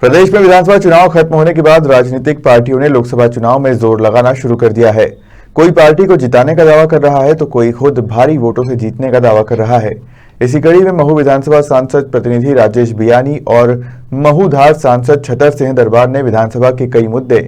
प्रदेश में विधानसभा चुनाव खत्म होने के बाद राजनीतिक पार्टियों ने लोकसभा चुनाव में जोर लगाना शुरू कर दिया है। कोई पार्टी को जिताने का दावा कर रहा है तो कोई खुद भारी वोटों से जीतने का दावा कर रहा है। इसी कड़ी में महू विधानसभा सांसद प्रतिनिधि राजेश बियानी और महू धार सांसद छतर सिंह दरबार ने विधानसभा के कई मुद्दे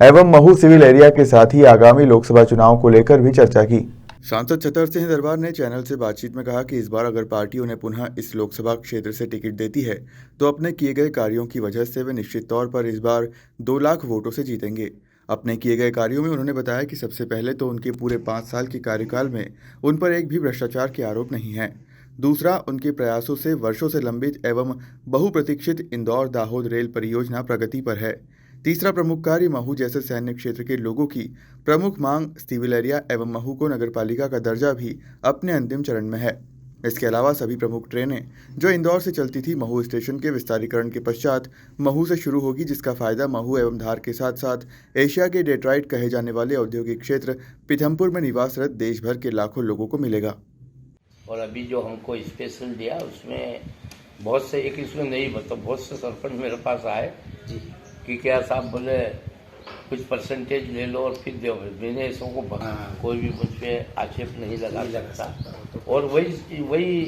एवं महू सिविल एरिया के साथ ही आगामी लोकसभा चुनाव को लेकर भी चर्चा की। सांसद छतर सिंह दरबार ने चैनल से बातचीत में कहा कि इस बार अगर पार्टी उन्हें पुनः इस लोकसभा क्षेत्र से टिकट देती है तो अपने किए गए कार्यों की वजह से वे निश्चित तौर पर इस बार 2 लाख वोटों से जीतेंगे। अपने किए गए कार्यों में उन्होंने बताया कि सबसे पहले तो उनके पूरे 5 साल के कार्यकाल में उन पर एक भी भ्रष्टाचार के आरोप नहीं है। दूसरा, उनके प्रयासों से वर्षों से लंबित एवं बहुप्रतीक्षित इंदौर दाहोद रेल परियोजना प्रगति पर है। तीसरा प्रमुख कार्य महू जैसे सैन्य क्षेत्र के लोगों की प्रमुख मांग सिविल एरिया एवं महू को नगरपालिका का दर्जा भी अपने अंतिम चरण में है। इसके अलावा सभी प्रमुख ट्रेनें जो इंदौर से चलती थी महू स्टेशन के विस्तारीकरण के पश्चात महू से शुरू होगी, जिसका फायदा महू एवं धार के साथ साथ एशिया के डेट्राइट कहे जाने वाले औद्योगिक क्षेत्र पीथमपुर में निवासरत देश भर के लाखों लोगों को मिलेगा। और अभी जो हमको स्पेशल दिया उसमें बहुत से, एक इसमें नहीं मतलब बहुत से सरपंच मेरे पास आए कि क्या साहब बोले कुछ परसेंटेज ले लो और फिर दो। मैंने इसको कोई भी मुझ पर आक्षेप नहीं लगा सकता। और वही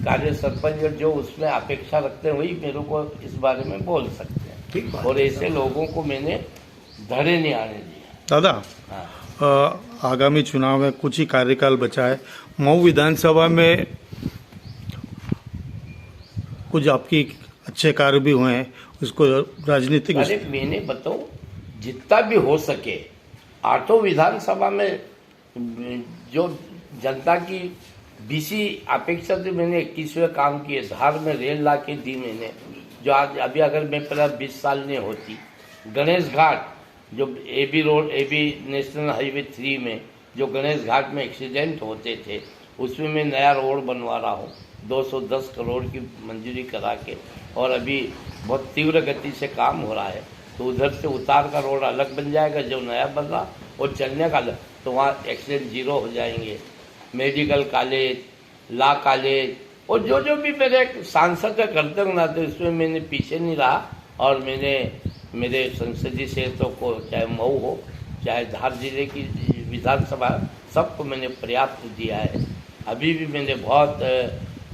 कार्य सरपंच जो उसमें अपेक्षा रखते हैं वही मेरे को इस बारे में बोल सकते हैं। और ऐसे लोगों को मैंने धड़े नहीं आने दिया। दादा, आगामी चुनाव में कुछ ही कार्यकाल बचा है। मऊ विधानसभा में कुछ आपकी अच्छे कार्य भी हुए हैं, उसको राजनीतिक मैंने बताऊं जितना भी हो सके आठों विधानसभा में जो जनता की बीसी अपेक्षा थी मैंने 21वें काम किए। धार में रेल ला के दी मैंने, जो आज अभी अगर मैं पहला 20 साल नहीं होती। गणेश घाट जो AB road, AB national highway 3 में जो गणेश घाट में एक्सीडेंट होते थे उसमें मैं नया रोड बनवा रहा हूँ 210 करोड़ की मंजूरी करा के। और अभी बहुत तीव्र गति से काम हो रहा है, तो उधर से उतार का रोड अलग बन जाएगा जो नया बन रहा, और चलने का अलग, तो वहाँ एक्सीडेंट 0 हो जाएंगे। मेडिकल कॉलेज, लॉ कॉलेज, और जो भी मेरे सांसद का कर्तव्य ना थे उसमें मैंने पीछे नहीं रहा। और मैंने मेरे संसदीय क्षेत्रों को, चाहे मऊ हो चाहे धार जिले की विधानसभा, सबको मैंने पर्याप्त दिया है। अभी भी मैंने बहुत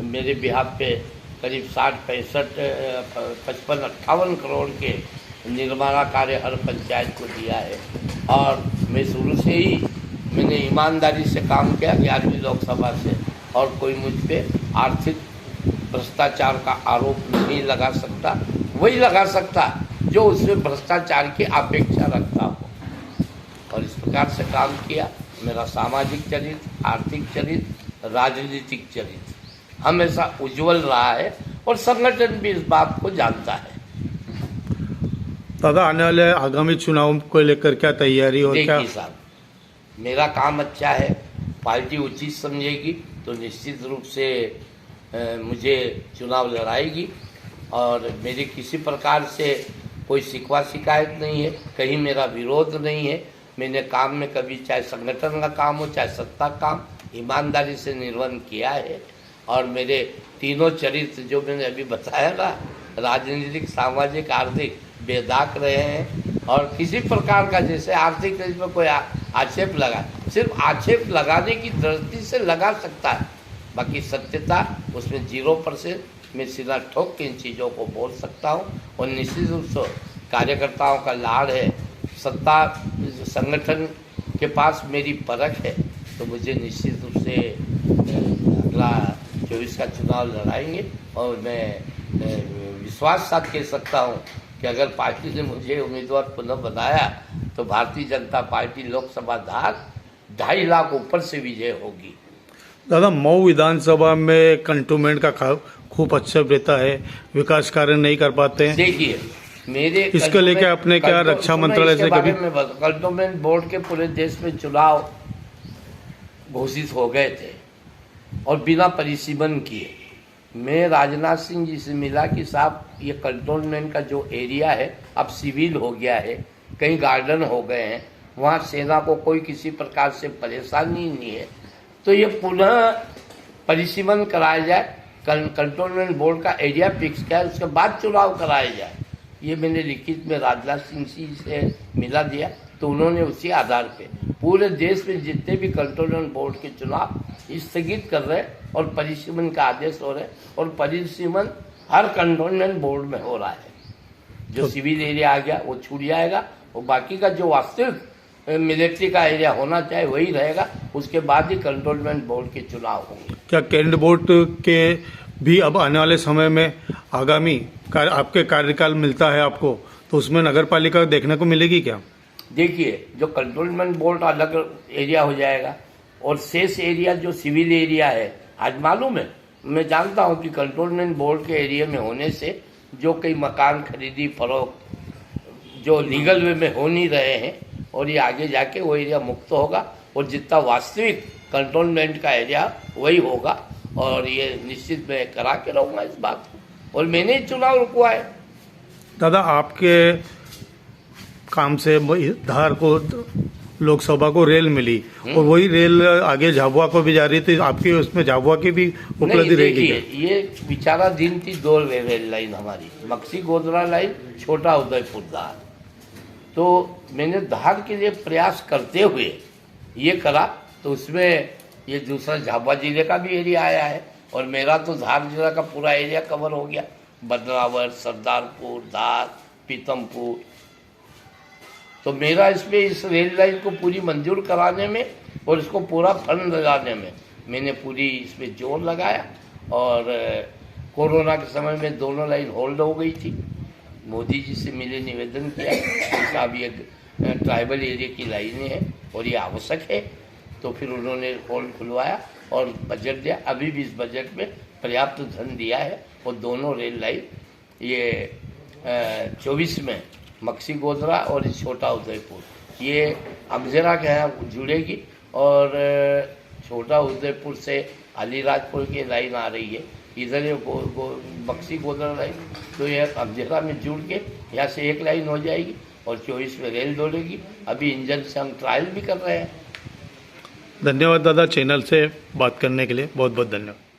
मेरे बिहार पे करीब 60, 65, 55, 58 करोड़ के निर्माण कार्य हर पंचायत को दिया है। और मैं शुरू से ही मैंने ईमानदारी से काम किया 11वीं लोकसभा से, और कोई मुझ पे आर्थिक भ्रष्टाचार का आरोप नहीं लगा सकता। वही लगा सकता जो उसमें भ्रष्टाचार की अपेक्षा रखता हो। और इस प्रकार से काम किया। मेरा सामाजिक चरित्र, आर्थिक चरित्र, राजनीतिक चरित्र हमेशा उज्जवल रहा है, और संगठन भी इस बात को जानता है। दादा, आने वाले आगामी चुनाव को लेकर क्या तैयारी और क्या? साहब, मेरा काम अच्छा है, पार्टी उचित समझेगी तो निश्चित रूप से मुझे चुनाव लड़ाएगी। और मेरी किसी प्रकार से कोई शिकवा शिकायत नहीं है, कहीं मेरा विरोध नहीं है। मैंने काम में कभी चाहे संगठन का काम हो चाहे सत्ता काम ईमानदारी से निर्वहन किया है। और मेरे तीनों चरित्र जो मैंने अभी बताया ना, राजनीतिक, सामाजिक, आर्थिक, बेदाग रहे हैं। और किसी प्रकार का जैसे आर्थिक चीज में कोई आक्षेप लगा, सिर्फ आक्षेप लगाने की दृष्टि से लगा सकता है, बाकी सत्यता उसमें 0%। मैं सीधा ठोक के इन चीज़ों को बोल सकता हूँ। और निश्चित रूप से कार्यकर्ताओं का लाड़ है, सत्ता संगठन के पास मेरी परख है, तो मुझे निश्चित रूप से अगला 24 का चुनाव लड़ाएंगे। और मैं विश्वास साथ कह सकता हूँ कि अगर पार्टी ने मुझे उम्मीदवार पुनः बनाया तो भारतीय जनता पार्टी लोकसभा धार 2.5 लाख ऊपर से विजय होगी। दादा, मऊ विधानसभा में कंटोनमेंट का खूब अच्छा रहता है, विकास कार्य नहीं कर पाते हैं। देखिए, मेरे इसके लेके आपने क्या रक्षा मंत्रालय से कभी? कंटोनमेंट बोर्ड के पूरे देश में चुनाव घोषित हो गए थे और बिना परिसीमन किए मैं राजनाथ सिंह जी से मिला कि साहब ये कंटोनमेंट का जो एरिया है अब सिविल हो गया है, कई गार्डन हो गए हैं, वहाँ सेना को कोई किसी प्रकार से परेशानी नहीं है, तो ये पुनः परिसीमन कराया जाए। कंटोनमेंट बोर्ड का एरिया फिक्स किया, उसके बाद चुनाव कराया जाए। ये मैंने लिखित में राजनाथ सिंह जी से मिला दिया, तो उन्होंने उसी आधार पे पूरे देश में जितने भी कंटोनमेंट बोर्ड के चुनाव स्थगित कर रहे हैं और परिसीमन का आदेश हो रहे हैं, और परिसीमन हर कंटोनमेंट बोर्ड में हो रहा है। जो सिविल एरिया आ गया वो छूट जाएगा, और बाकी का जो वास्तविक मिलिट्री का एरिया होना चाहिए वही रहेगा। उसके बाद ही कंटोनमेंट बोर्ड के चुनाव होंगे। क्या कैंट बोर्ड के भी अब आने वाले समय में आगामी आपके कार्यकाल मिलता है आपको, तो उसमें नगर पालिका देखने को मिलेगी क्या? देखिए, जो कंटोनमेंट बोर्ड अलग एरिया हो जाएगा, और शेष एरिया जो सिविल एरिया है, आज मालूम है, मैं जानता हूं कि कंटोनमेंट बोर्ड के एरिया में होने से जो कई मकान खरीदी फरोख्त जो लीगल वे में हो नहीं रहे हैं, और ये आगे जाके वो एरिया मुक्त होगा, और जितना वास्तविक कंटोनमेंट का एरिया वही होगा। और ये निश्चित मैं करा के रहूँगा इस बात को, और मैंने ही चुनाव रुकवाए। दादा, आपके काम से धार को लोकसभा को रेल मिली, और वही रेल आगे झाबुआ को भी जा रही थी, आपकी उसमें झाबुआ की भी उपलब्धि रहेगी क्या? ये बिचारा दिन थी 2 रेल लाइन हमारी, मक्सी गोधरा लाइन, छोटा उदयपुर धार। तो मैंने धार के लिए प्रयास करते हुए ये करा, तो उसमें ये दूसरा झाबुआ जिले का भी एरिया आया है, और मेरा तो धार जिला का पूरा एरिया कवर हो गया, बदनावर, सरदारपुर, धार, पीतमपुर। तो मेरा इसमें इस रेल लाइन को पूरी मंजूर कराने में और इसको पूरा फंड लगाने में मैंने पूरी इसमें जोर लगाया। और कोरोना के समय में दोनों लाइन होल्ड हो गई थी, मोदी जी से मिले, निवेदन किया कि अब ये ट्राइबल एरिया की लाइनें हैं और ये आवश्यक है, तो फिर उन्होंने होल्ड खुलवाया और बजट दिया। अभी भी इस बजट में पर्याप्त धन दिया है, और दोनों रेल लाइन ये 24 में मक्सी गोधरा और इस छोटा उदयपुर ये अमजरा के यहाँ जुड़ेगी, और छोटा उदयपुर से अलीराजपुर की लाइन आ रही है, इधर ये मक्सी गोधरा लाइन, तो यह अमजरा में जुड़ के यहाँ से एक लाइन हो जाएगी, और 24 में रेल दौड़ेगी। अभी इंजन से हम ट्रायल भी कर रहे हैं। धन्यवाद दादा, चैनल से बात करने के लिए बहुत बहुत धन्यवाद।